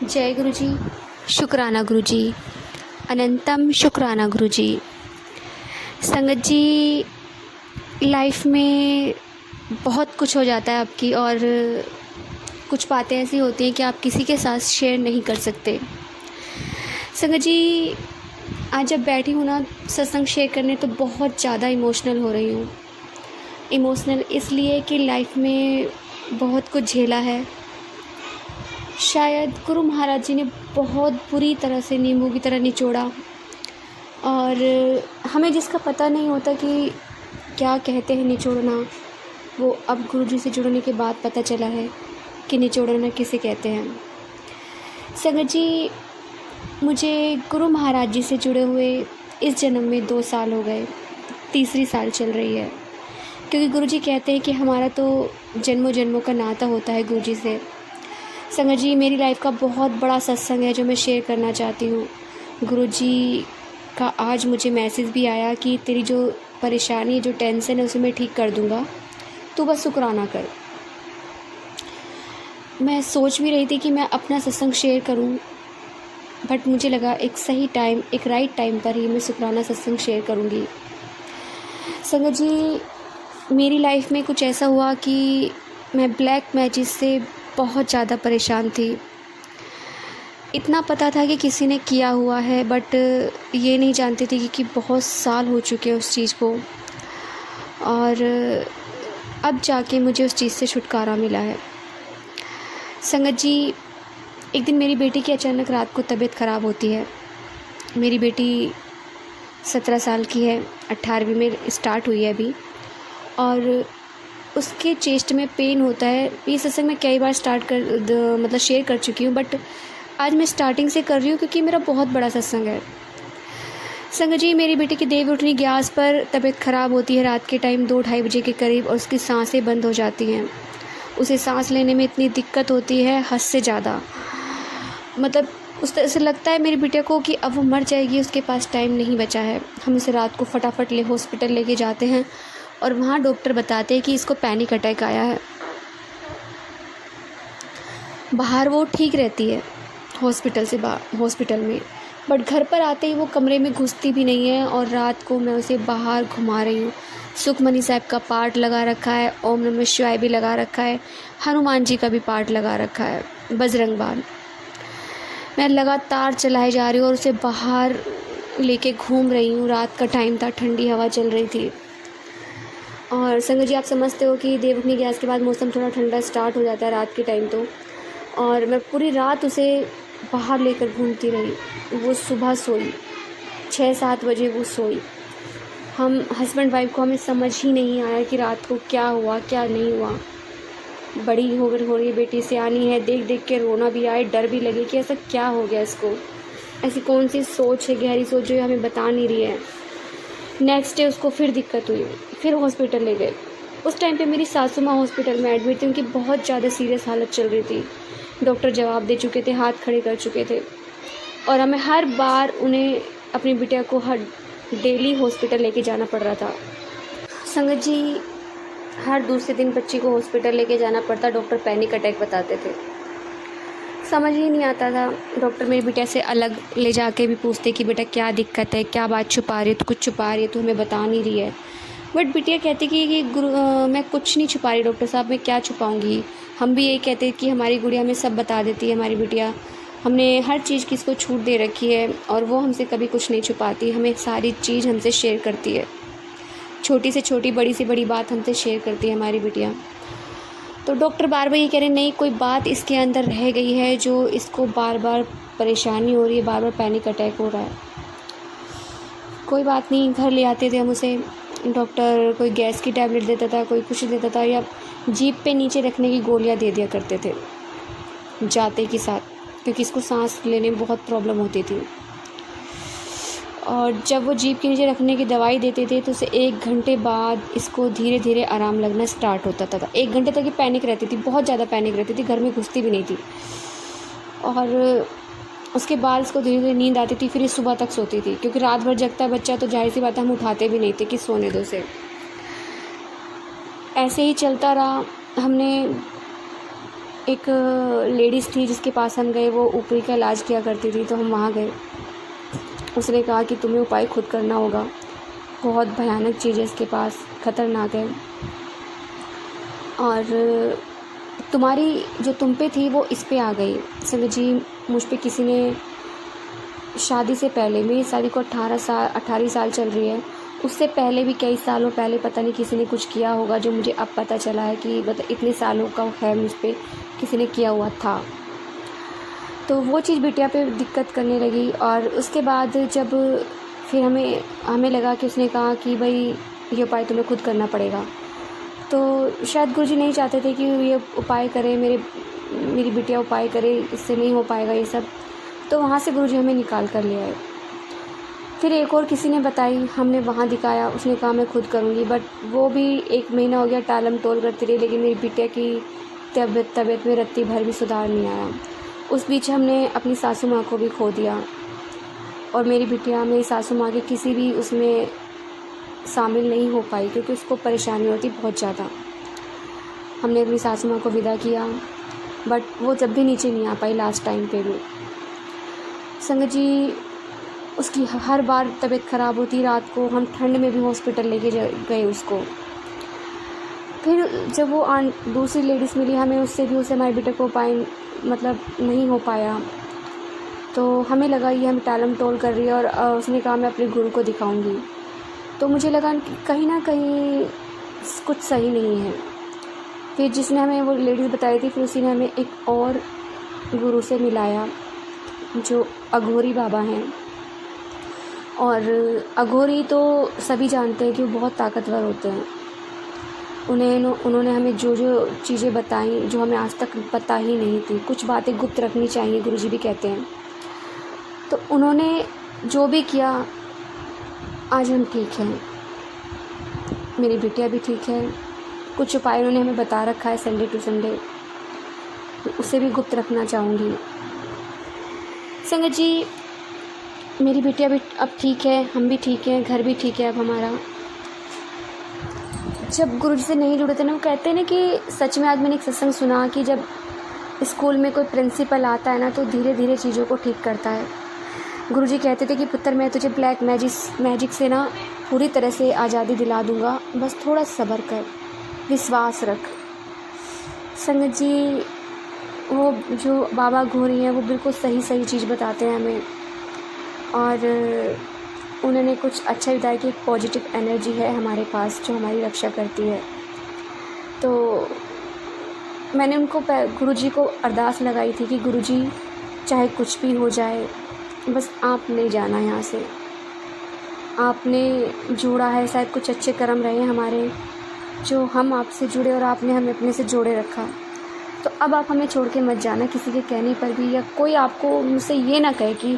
जय गुरु जी। शुक्राना गुरु जी। अनंतम शुक्राना गुरु जी। संगत जी, लाइफ में बहुत कुछ हो जाता है आपकी, और कुछ बातें ऐसी होती हैं कि आप किसी के साथ शेयर नहीं कर सकते। संगत जी, आज जब बैठी हूँ ना सत्संग शेयर करने, तो बहुत ज़्यादा इमोशनल हो रही हूँ। इमोशनल इसलिए कि लाइफ में बहुत कुछ झेला है। शायद गुरु महाराज जी ने बहुत बुरी तरह से नींबू की तरह निचोड़ा, और हमें जिसका पता नहीं होता कि क्या कहते हैं निचोड़ना, वो अब गुरु जी से जुड़ने के बाद पता चला है कि निचोड़ना किसे कहते हैं। संगत जी, मुझे गुरु महाराज जी से जुड़े हुए इस जन्म में 2 साल हो गए, तीसरी साल चल रही है। क्योंकि गुरु जी कहते हैं कि हमारा तो जन्मों जन्मों का नाता होता है गुरु जी से। संगत जी, मेरी लाइफ का बहुत बड़ा सत्संग है जो मैं शेयर करना चाहती हूँ। गुरु जी का आज मुझे मैसेज भी आया कि तेरी जो परेशानी, जो टेंशन है, उसे मैं ठीक कर दूँगा, तू बस शुक्राना कर। मैं सोच भी रही थी कि मैं अपना सत्संग शेयर करूँ, बट मुझे लगा एक सही टाइम, एक राइट टाइम पर ही मैं शुक्राना सत्संग शेयर करूँगी। संगत जी, मेरी लाइफ में कुछ ऐसा हुआ कि मैं ब्लैक मैजिक से बहुत ज़्यादा परेशान थी। इतना पता था कि किसी ने किया हुआ है, बट ये नहीं जानती थी कि बहुत साल हो चुके हैं उस चीज़ को, और अब जाके मुझे उस चीज़ से छुटकारा मिला है। संगत जी, एक दिन मेरी बेटी की अचानक रात को तबीयत ख़राब होती है। मेरी बेटी 17 साल की है, 18वीं में स्टार्ट हुई है अभी, और उसके चेस्ट में पेन होता है। ये सत्संग मैं कई बार मतलब शेयर कर चुकी हूँ, बट आज मैं स्टार्टिंग से कर रही हूँ क्योंकि मेरा बहुत बड़ा सत्संग है। संगत जी, मेरी बेटी की देव उठनी गैस पर तबीयत ख़राब होती है रात के टाइम 2-2:30 बजे के करीब, और उसकी सांसें बंद हो जाती हैं। उसे सांस लेने में इतनी दिक्कत होती है, हद से ज़्यादा। मतलब उस तरह से लगता है मेरी बिटिया को कि अब वो मर जाएगी, उसके पास टाइम नहीं बचा है। हम उसे रात को फटाफट हॉस्पिटल लेके जाते हैं, और वहाँ डॉक्टर बताते हैं कि इसको पैनिक अटैक आया है। बाहर वो ठीक रहती है हॉस्पिटल में, बट घर पर आते ही वो कमरे में घुसती भी नहीं है। और रात को मैं उसे बाहर घुमा रही हूँ। सुखमनी साहब का पाठ लगा रखा है, ओम नमः शिवाय भी लगा रखा है, हनुमान जी का भी पाठ लगा रखा है, बजरंग बाण। मैं लगातार चलाए जा रही हूँ और उसे बाहर लेके घूम रही हूँ। रात का टाइम था, ठंडी हवा चल रही थी। और संगत जी, आप समझते हो कि देव उठनी गैस के बाद मौसम थोड़ा ठंडा स्टार्ट हो जाता है रात के टाइम तो। और मैं पूरी रात उसे बाहर लेकर घूमती रही। वो सुबह सोई, 6-7 बजे वो सोई। हम हस्बैंड वाइफ को, हमें समझ ही नहीं आया कि रात को क्या हुआ क्या नहीं हुआ। बड़ी हो रही है बेटी, से आनी है, देख देख के रोना भी आए, डर भी लगे कि ऐसा क्या हो गया इसको, ऐसी कौन सी सोच है, गहरी सोच जो हमें बता नहीं रही है। नेक्स्ट डे उसको फिर दिक्कत हुई, फिर हॉस्पिटल ले गए। उस टाइम पे मेरी सासू माँ हॉस्पिटल में एडमिट थी, उनकी बहुत ज़्यादा सीरियस हालत चल रही थी। डॉक्टर जवाब दे चुके थे, हाथ खड़े कर चुके थे, और हमें हर बार उन्हें अपनी बिटिया को हर डेली हॉस्पिटल लेके जाना पड़ रहा था। संगत जी, हर दूसरे दिन बच्ची को हॉस्पिटल लेके जाना पड़ता। डॉक्टर पैनिक अटैक बताते थे, समझ ही नहीं आता था। डॉक्टर मेरी बिटिया से अलग ले जाके भी पूछते कि बेटा क्या दिक्कत है, क्या बात छुपा रही है, तो कुछ छुपा रही है, तो हमें बता नहीं रही है। बट बिटिया कहती कि मैं कुछ नहीं छुपा रही डॉक्टर साहब, मैं क्या छुपाऊंगी। हम भी यही कहते कि हमारी गुड़िया हमें सब बता देती है, हमारी बिटिया, हमने हर चीज़ की इसको छूट दे रखी है, और वो हमसे कभी कुछ नहीं छुपाती, हमें सारी चीज़ हमसे शेयर करती है। छोटी से छोटी, बड़ी से बड़ी बात हमसे शेयर करती है हमारी बिटिया। तो डॉक्टर बार बार ये कह रहे नहीं, कोई बात इसके अंदर रह गई है जो इसको बार बार परेशानी हो रही है, बार बार पैनिक अटैक हो रहा है। कोई बात नहीं, घर ले आते थे हम उसे। डॉक्टर कोई गैस की टैबलेट देता था, कोई कुछ देता था, या जीभ पे नीचे रखने की गोलियां दे दिया करते थे जाते के साथ, क्योंकि इसको सांस लेने में बहुत प्रॉब्लम होती थी। और जब वो जीभ के नीचे रखने की दवाई देते थे तो उसे 1 घंटे बाद इसको धीरे धीरे आराम लगना स्टार्ट होता था। 1 घंटे तक ये पैनिक रहती थी, बहुत ज़्यादा पैनिक रहती थी, घर में घुसती भी नहीं थी। और उसके बाद इसको धीरे धीरे नींद आती थी, फिर ये सुबह तक सोती थी, क्योंकि रात भर जगता है बच्चा, तो जाहिर सी बात है हम उठाते भी नहीं थे कि सोने दो से। ऐसे ही चलता रहा। हमने एक लेडीज़ थी जिसके पास हम गए, वो ऊपरी का इलाज किया करती थी, तो हम वहाँ गए। उसने कहा कि तुम्हें उपाय खुद करना होगा, बहुत भयानक चीज़ है इसके पास, ख़तरनाक है, और तुम्हारी जो तुम पे थी वो इस पे आ गई। संगत जी, मुझ पे किसी ने शादी से पहले, मेरी शादी को 18 साल चल रही है, उससे पहले भी कई सालों पहले पता नहीं किसी ने कुछ किया होगा, जो मुझे अब पता चला है कि मतलब इतने सालों का है मुझ पे किसी ने किया हुआ था। तो वो चीज़ बिटिया पे दिक्कत करने लगी। और उसके बाद जब फिर हमें लगा कि उसने कहा कि भाई ये उपाय तुम्हें खुद करना पड़ेगा, तो शायद गुरुजी नहीं चाहते थे कि ये उपाय करे, मेरी बिटिया उपाय करे, इससे नहीं हो पाएगा ये सब। तो वहाँ से गुरुजी हमें निकाल कर ले आए। फिर एक और किसी ने बताई, हमने वहाँ दिखाया, उसने कहा मैं खुद करूँगी, बट वो भी 1 महीना हो गया टालम टोल करती रही, लेकिन मेरी बिटिया की तबीयत में रत्ती भर भी सुधार नहीं आया। उस बीच हमने अपनी सासू माँ को भी खो दिया, और मेरी बिटिया मेरी सासू माँ के किसी भी उसमें शामिल नहीं हो पाई, क्योंकि उसको परेशानी होती बहुत ज़्यादा। हमने अपनी सासू माँ को विदा किया, बट वो जब भी नीचे नहीं आ पाई लास्ट टाइम पे भी। संगत जी, उसकी हर बार तबीयत ख़राब होती, रात को हम ठंड में भी हॉस्पिटल लेके गए उसको। फिर जब वो दूसरी लेडीज़ मिली हमें, उससे हमारे बेटे को उपाय मतलब नहीं हो पाया, तो हमें लगा ये हम टालम टोल कर रही है, और उसने कहा मैं अपने गुरु को दिखाऊंगी। तो मुझे लगा कि कहीं ना कहीं कुछ सही नहीं है। फिर जिसने हमें वो लेडीज़ बताई थी, फिर उसी ने हमें एक और गुरु से मिलाया जो अघोरी बाबा हैं। और अघोरी तो सभी जानते हैं कि वो बहुत ताकतवर होते हैं। उन्होंने हमें जो चीज़ें बताई, जो हमें आज तक पता ही नहीं थी, कुछ बातें गुप्त रखनी चाहिए, गुरुजी भी कहते हैं। तो उन्होंने जो भी किया, आज हम ठीक हैं, मेरी बिटिया भी ठीक है। कुछ उपाय उन्होंने हमें बता रखा है संडे टू संडे, उसे भी गुप्त रखना चाहूँगी। संगत जी, मेरी बिटिया भी अब ठीक है, हम भी ठीक हैं, घर भी ठीक है अब हमारा। जब गुरुजी से नहीं जुड़े थे ना, वो कहते हैं ना कि सच में आज मैंने एक सत्संग सुना कि जब स्कूल में कोई प्रिंसिपल आता है ना, तो धीरे धीरे चीज़ों को ठीक करता है। गुरुजी कहते थे कि पुत्र, मैं तुझे ब्लैक मैजिक से ना पूरी तरह से आज़ादी दिला दूँगा, बस थोड़ा सब्र कर, विश्वास रख। संगत जी, वो जो बाबा घोरी हैं, वो बिल्कुल सही चीज़ बताते हैं हमें, और उन्होंने कुछ अच्छा बताया कि एक पॉजिटिव एनर्जी है हमारे पास जो हमारी रक्षा करती है। तो मैंने उनको गुरुजी को अरदास लगाई थी कि गुरुजी, चाहे कुछ भी हो जाए, बस आप नहीं जाना यहाँ से। आपने जोड़ा है, शायद कुछ अच्छे कर्म रहे हमारे जो हम आपसे जुड़े, और आपने हमें अपने से जोड़े रखा। तो अब आप हमें छोड़ के मत जाना किसी के कहने पर भी, या कोई आपको मुझसे ये ना कहे कि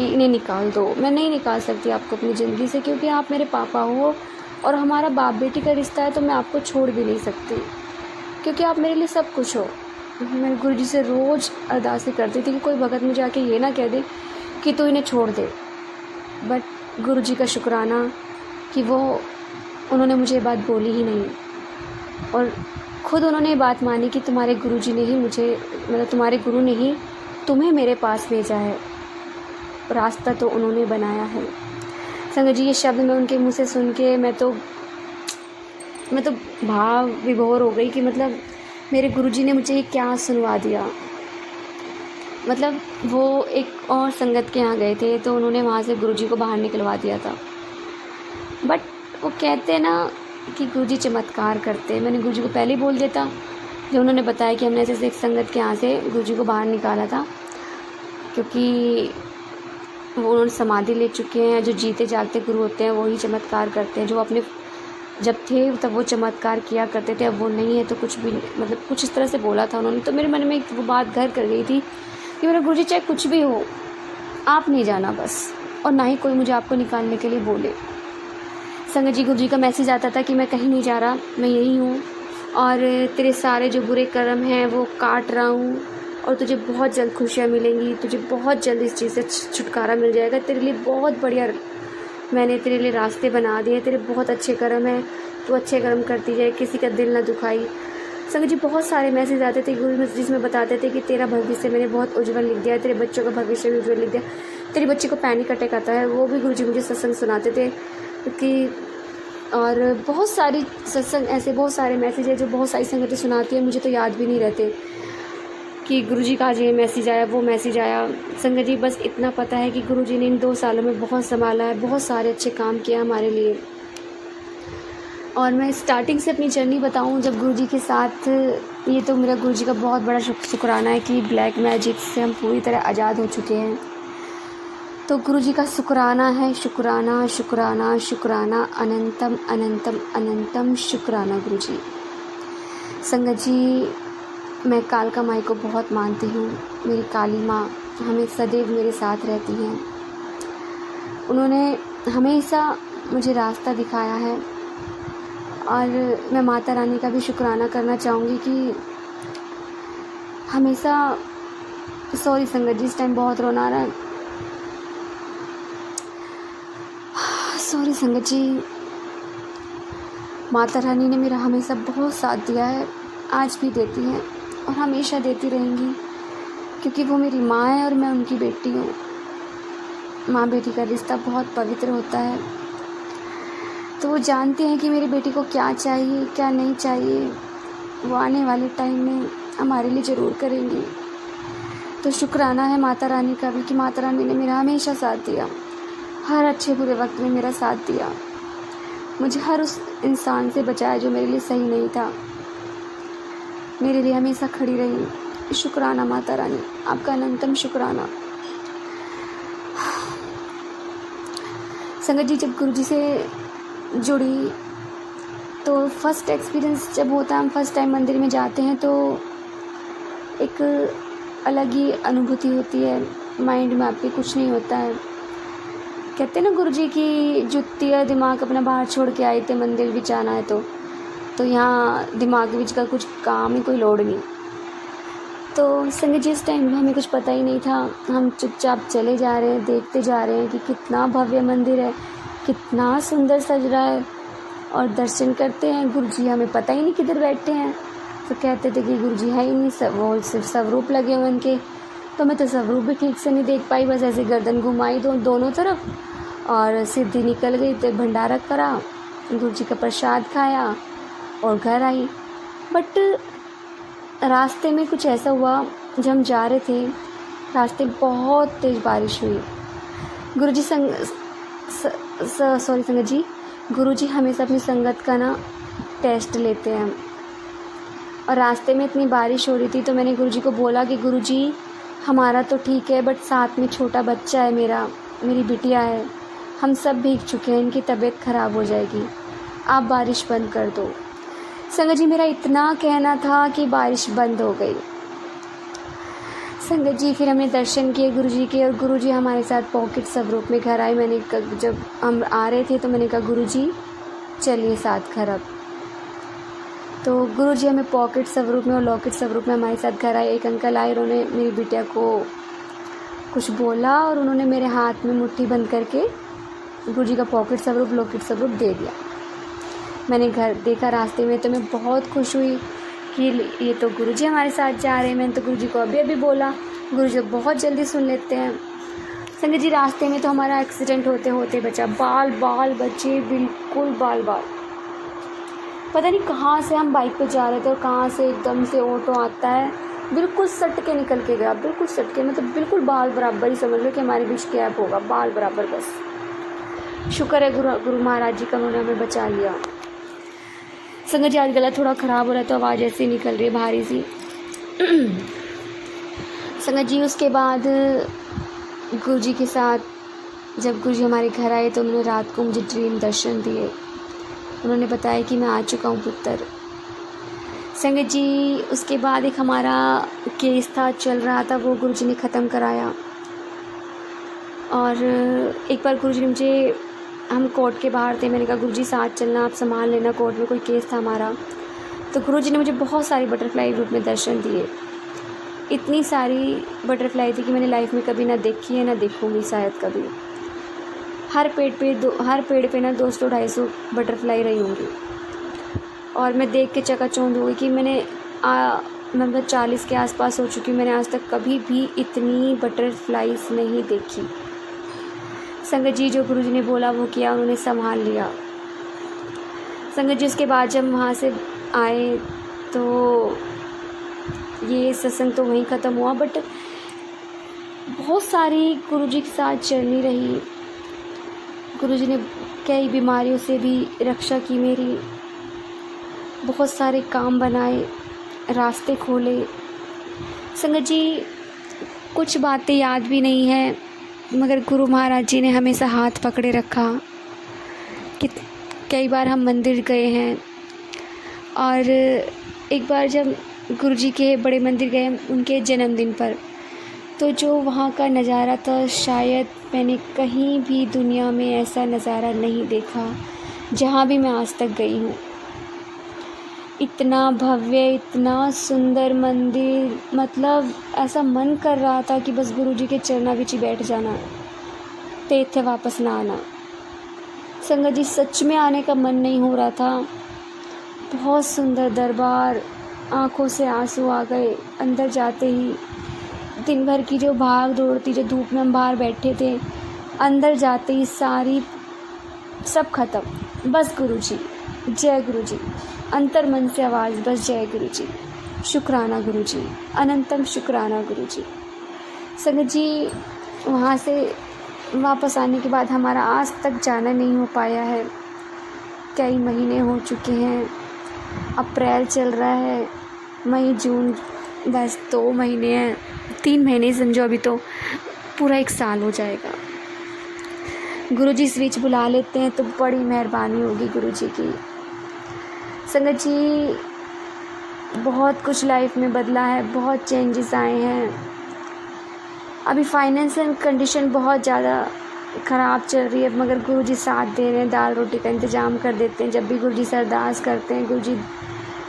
इन्हें निकाल दो। मैं नहीं निकाल सकती आपको अपनी ज़िंदगी से, क्योंकि आप मेरे पापा हो और हमारा बाप बेटी का रिश्ता है, तो मैं आपको छोड़ भी नहीं सकती, क्योंकि आप मेरे लिए सब कुछ हो। मैं गुरुजी से रोज़ अरदासें करती थी कि कोई भगत मुझे आके ये ना कह दे कि तू इन्हें छोड़ दे। बट गुरुजी का शुक्राना कि उन्होंने मुझे बात बोली ही नहीं, और ख़ुद उन्होंने बात मानी कि तुम्हारे गुरुजी ने ही मुझे, मतलब तुम्हारे गुरु ने ही तुम्हें मेरे पास भेजा है, रास्ता तो उन्होंने बनाया है। संगत जी, ये शब्द मैं उनके मुँह से सुन के मैं तो भाव विभोर हो गई कि मतलब मेरे गुरुजी ने मुझे क्या सुनवा दिया। मतलब वो एक और संगत के यहाँ गए थे, तो उन्होंने वहाँ से गुरुजी को बाहर निकलवा दिया था। बट वो कहते हैं ना कि गुरुजी चमत्कार करते हैं। मैंने गुरुजी को पहले ही बोल दिया था, जब उन्होंने बताया कि हमने ऐसे एक संगत के यहाँ से गुरुजी को बाहर निकाला था, क्योंकि वो उन्होंने समाधि ले चुके हैं। जो जीते जागते गुरु होते हैं वही चमत्कार करते हैं, जो अपने जब थे तब वो चमत्कार किया करते थे, अब वो नहीं है तो कुछ भी, मतलब कुछ इस तरह से बोला था उन्होंने। तो मेरे मन में वो बात घर कर गई थी कि मेरा गुरुजी चाहे कुछ भी हो, आप नहीं जाना बस, और ना ही कोई मुझे आपको निकालने के लिए बोले। संगत जी, गुरुजी का मैसेज आता था कि मैं कहीं नहीं जा रहा, मैं यहीं हूँ, और तेरे सारे जो बुरे कर्म हैं वो काट रहा हूँ, और तुझे बहुत जल्द खुशियाँ मिलेंगी, तुझे बहुत जल्द इस चीज़ से छुटकारा मिल जाएगा। तेरे लिए बहुत बढ़िया मैंने तेरे लिए रास्ते बना दिए, तेरे बहुत अच्छे कर्म हैं, तू अच्छे कर्म करती जाए, किसी का दिल ना दुखाई। संगत जी बहुत सारे मैसेज आते थे गुरु जी, जिसमें बताते थे कि तेरा भविष्य मैंने बहुत उज्जवल लिख दिया है, तेरे बच्चों का भविष्य भी उज्जवल लिख दिया, तेरे बच्चे को पैनिक अटैक आता है। वो भी गुरु जी मुझे सत्संग सुनाते थे कि, और बहुत सारी सत्संग ऐसे बहुत सारे मैसेज है जो बहुत सारी संगतें सुनाती है, मुझे तो याद भी नहीं रहते कि गुरुजी का आज ये मैसेज आया, वो मैसेज आया। संगत जी बस इतना पता है कि गुरुजी ने इन 2 सालों में बहुत संभाला है, बहुत सारे अच्छे काम किया हमारे लिए। और मैं स्टार्टिंग से अपनी जर्नी बताऊं जब गुरुजी के साथ, ये तो मेरा गुरुजी का बहुत बड़ा शुक्राना है कि ब्लैक मैजिक से हम पूरी तरह आज़ाद हो चुके हैं। तो गुरुजी का शुक्राना है, शुक्राना शुक्राना शुक्राना, अनंतम अनंतम अनंतम शुक्राना गुरुजी। संगत जी मैं कालका माई को बहुत मानती हूँ। मेरी काली माँ हमें सदैव मेरे साथ रहती हैं। उन्होंने हमेशा मुझे रास्ता दिखाया है। और मैं माता रानी का भी शुक्राना करना चाहूँगी कि हमेशा, सॉरी संगत जी इस टाइम बहुत रोना आ रहा है, सॉरी संगत जी। माता रानी ने मेरा हमेशा बहुत साथ दिया है, आज भी देती हैं और हमेशा देती रहेंगी, क्योंकि वो मेरी माँ है और मैं उनकी बेटी हूँ। माँ बेटी का रिश्ता बहुत पवित्र होता है। तो वो जानते हैं कि मेरी बेटी को क्या चाहिए क्या नहीं चाहिए, वो आने वाले टाइम में हमारे लिए ज़रूर करेंगी। तो शुक्राना है माता रानी का भी कि माता रानी ने मेरा हमेशा साथ दिया, हर अच्छे बुरे वक्त में मेरा साथ दिया, मुझे हर उस इंसान से बचाया जो मेरे लिए सही नहीं था, मेरे लिए हमेशा खड़ी रही। शुक्राना माता रानी, आपका अनंतम शुक्राना। संगत जी जब गुरुजी से जुड़ी तो फर्स्ट एक्सपीरियंस जब होता है, हम फर्स्ट टाइम मंदिर में जाते हैं तो एक अलग ही अनुभूति होती है, माइंड में आपके कुछ नहीं होता है। कहते हैं ना गुरुजी की जुत्ती है दिमाग अपना बाहर छोड़ के आए थे मंदिर भी जाना है तो यहाँ दिमाग बीच का कुछ काम ही कोई लोड नहीं। तो संगत जी इस टाइम हमें कुछ पता ही नहीं था, हम चुपचाप चले जा रहे हैं, देखते जा रहे हैं कि कितना भव्य मंदिर है, कितना सुंदर सज रहा है, और दर्शन करते हैं। गुरुजी हमें पता ही नहीं किधर बैठे हैं, तो कहते थे कि गुरुजी है ही नहीं, सब वो सिर्फ स्वरूप लगे हुए उनके। तो मैं तो स्वरूप भी ठीक से नहीं देख पाई, बस ऐसे गर्दन घुमाई दोनों तरफ और सीधी निकल गई। तो भंडारा करा, गुरुजी का प्रसाद खाया और घर आई। बट रास्ते में कुछ ऐसा हुआ, जब हम जा रहे थे रास्ते में बहुत तेज़ बारिश हुई। गुरुजी सॉरी संगत जी, गुरुजी हमेशा अपनी संगत का ना टेस्ट लेते हैं। और रास्ते में इतनी बारिश हो रही थी तो मैंने गुरुजी को बोला कि गुरुजी हमारा तो ठीक है, बट साथ में छोटा बच्चा है मेरी बिटिया है, हम सब भीग चुके हैं, इनकी तबीयत ख़राब हो जाएगी, आप बारिश बंद कर दो। संगत जी मेरा इतना कहना था कि बारिश बंद हो गई। संगत जी फिर हमने दर्शन किए गुरुजी के, और गुरुजी हमारे साथ पॉकेट स्वरूप में घर आए। मैंने जब हम आ रहे थे तो मैंने कहा गुरुजी चलिए साथ घर अब। तो गुरुजी हमें पॉकेट स्वरूप में और लॉकेट स्वरूप में हमारे साथ घर आए। एक अंकल आए, उन्होंने मेरी बिटिया को कुछ बोला और उन्होंने मेरे हाथ में मुट्ठी बंद करके गुरुजी का पॉकेट स्वरूप लॉकेट स्वरूप दे दिया। मैंने घर देखा रास्ते में तो मैं बहुत खुश हुई कि ये तो गुरुजी हमारे साथ जा रहे हैं। मैंने तो गुरुजी को अभी बहुत गुरुजी बहुत जल्दी सुन लेते हैं। संगत जी रास्ते में तो हमारा एक्सीडेंट होते होते बचा, बाल बचे, बिल्कुल बाल। पता नहीं कहाँ से हम बाइक पे जा रहे थे और कहाँ से एकदम से ऑटो आता है, बिल्कुल सट के निकल के गया, बिल्कुल सट के, मतलब बिल्कुल बाल बराबर ही समझ लो कि हमारे बीच कैब होगा, बाल बराबर बस। शुक्र है गुरु महाराज जी का, उन्होंने हमें बचा लिया। संगत जी आज गला थोड़ा ख़राब हो रहा है तो आवाज़ ऐसे निकल रही है भारी सी। संगत जी उसके बाद गुरुजी के साथ जब गुरुजी हमारे घर आए तो उन्होंने रात को मुझे ड्रीम दर्शन दिए। उन्होंने बताया कि मैं आ चुका हूँ पुत्र। संगत जी उसके बाद एक हमारा केस था चल रहा था, वो गुरुजी ने ख़त्म कराया। और एक बार गुरुजी ने मुझे, हम कोर्ट के बाहर थे, मैंने कहा गुरुजी साथ चलना, आप संभाल लेना, कोर्ट में कोई केस था हमारा। तो गुरुजी ने मुझे बहुत सारी बटरफ्लाई रूप में दर्शन दिए। इतनी सारी बटरफ्लाई थी कि मैंने लाइफ में कभी ना देखी है ना देखूँगी शायद कभी। हर पेड़ पे ना 200-250 बटरफ्लाई रही होंगी। और मैं देख के चकाचौंध हुई कि मैंने मैं 40 के आसपास हो चुकी हूँ। मैंने आज तक कभी भी इतनी बटरफ्लाइज नहीं देखी। संगत जी, जो गुरुजी ने बोला वो किया, उन्होंने संभाल लिया। संगत जी, उसके बाद जब वहाँ से आए तो ये सत्संग तो वहीं ख़त्म हुआ, बट बहुत सारी गुरुजी के साथ जर्नी रही। गुरुजी ने कई बीमारियों से भी रक्षा की मेरी, बहुत सारे काम बनाए, रास्ते खोले। संगत जी, कुछ बातें याद भी नहीं है, मगर गुरु महाराज जी ने हमेशा हाथ पकड़े रखा। कि कई बार हम मंदिर गए हैं, और एक बार जब गुरुजी के बड़े मंदिर गए उनके जन्मदिन पर, तो जो वहाँ का नज़ारा था, शायद मैंने कहीं भी दुनिया में ऐसा नज़ारा नहीं देखा जहाँ भी मैं आज तक गई हूँ। इतना भव्य, इतना सुंदर मंदिर, मतलब ऐसा मन कर रहा था कि बस गुरुजी के चरणों विच ही बैठ जाना, ते इत्थे वापस ना आना। संगत जी, सच में आने का मन नहीं हो रहा था। बहुत सुंदर दरबार, आँखों से आंसू आ गए अंदर जाते ही। दिन भर की जो भाग दौड़ थी, जो धूप में हम बाहर बैठे थे, अंदर जाते ही सारी सब खत्म। बस गुरुजी, जय गुरुजी, अंतर मन से आवाज़, बस जय गुरुजी, शुक्राना गुरुजी, अनंतम शुक्राना गुरुजी। संगत जी, वहाँ से वापस आने के बाद हमारा आज तक जाना नहीं हो पाया है। कई महीने हो चुके हैं, अप्रैल चल रहा है, मई जून, बस 2 महीने हैं, 3 महीने समझो, अभी तो पूरा 1 साल हो जाएगा। गुरुजी इस बीच बुला लेते हैं तो बड़ी मेहरबानी होगी गुरुजी की। संगत जी, बहुत कुछ लाइफ में बदला है, बहुत चेंजेस आए हैं। अभी फाइनेंशियल कंडीशन बहुत ज़्यादा ख़राब चल रही है, मगर गुरुजी साथ दे रहे हैं, दाल रोटी का इंतज़ाम कर देते हैं। जब भी गुरुजी से अरदास करते हैं, गुरुजी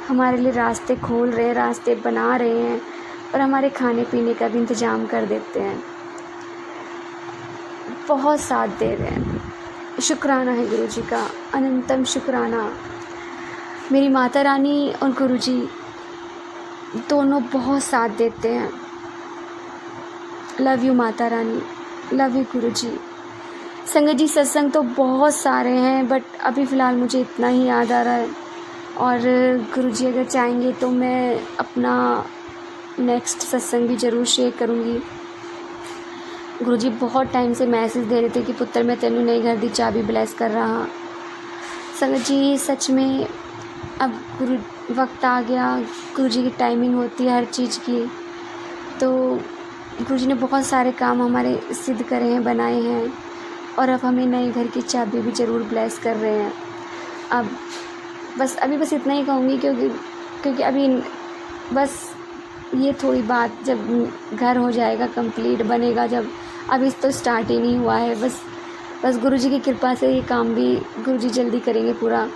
हमारे लिए रास्ते खोल रहे हैं, रास्ते बना रहे हैं, और हमारे खाने पीने का भी इंतज़ाम कर देते हैं। बहुत साथ दे रहे हैं, शुक्राना है गुरुजी का, अनंतम शुक्राना। मेरी माता रानी और गुरुजी दोनों बहुत साथ देते हैं। Love you Mata Rani, love you गुरुजी। संगत जी, सत्संग तो बहुत सारे हैं, बट अभी फ़िलहाल मुझे इतना ही याद आ रहा है, और गुरुजी अगर चाहेंगे तो मैं अपना नेक्स्ट सत्संग भी ज़रूर शेयर करूँगी। गुरुजी बहुत टाइम से मैसेज दे रहे थे कि पुत्र मैं तेनू नई घर दी चाबी ब्लेस कर रहा। संगत जी, सच में अब वक्त आ गया, गुरुजी की टाइमिंग होती है हर चीज़ की। तो गुरुजी ने बहुत सारे काम हमारे सिद्ध करे हैं, बनाए हैं, और अब हमें नए घर की चाबी भी ज़रूर ब्लेस कर रहे हैं। अब बस इतना ही कहूँगी, क्योंकि अभी बस ये थोड़ी बात, जब घर हो जाएगा कंप्लीट, बनेगा जब, अभी तो स्टार्ट ही नहीं हुआ है। बस गुरुजी की कृपा से ये काम भी गुरुजी जल्दी करेंगे पूरा।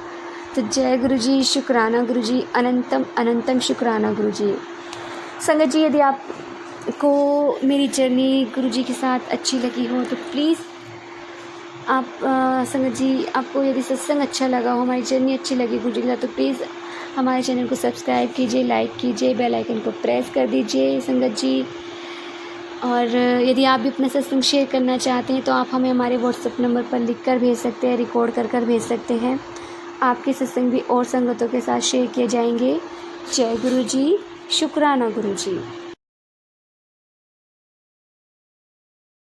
तो जय गुरुजी, शुक्राना गुरुजी, अनंतम अनंतम शुक्राना गुरुजी। संगत जी, यदि आपको मेरी जर्नी गुरुजी के साथ अच्छी लगी हो तो प्लीज़ आप संगत जी, आपको यदि सत्संग अच्छा लगा हो, हमारी जर्नी अच्छी लगी गुरुजी के साथ, तो प्लीज़ हमारे चैनल को सब्सक्राइब कीजिए, लाइक कीजिए, बेल आइकन को प्रेस कर दीजिए संगत जी। और यदि आप भी अपना सत्संग शेयर करना चाहते हैं तो आप हमें हमारे व्हाट्सएप नंबर पर लिखकर भेज सकते हैं, रिकॉर्ड कर भेज सकते हैं। आपके सत्संग भी और संगतों के साथ शेयर किए जाएंगे। जय गुरुजी, शुक्राना गुरुजी।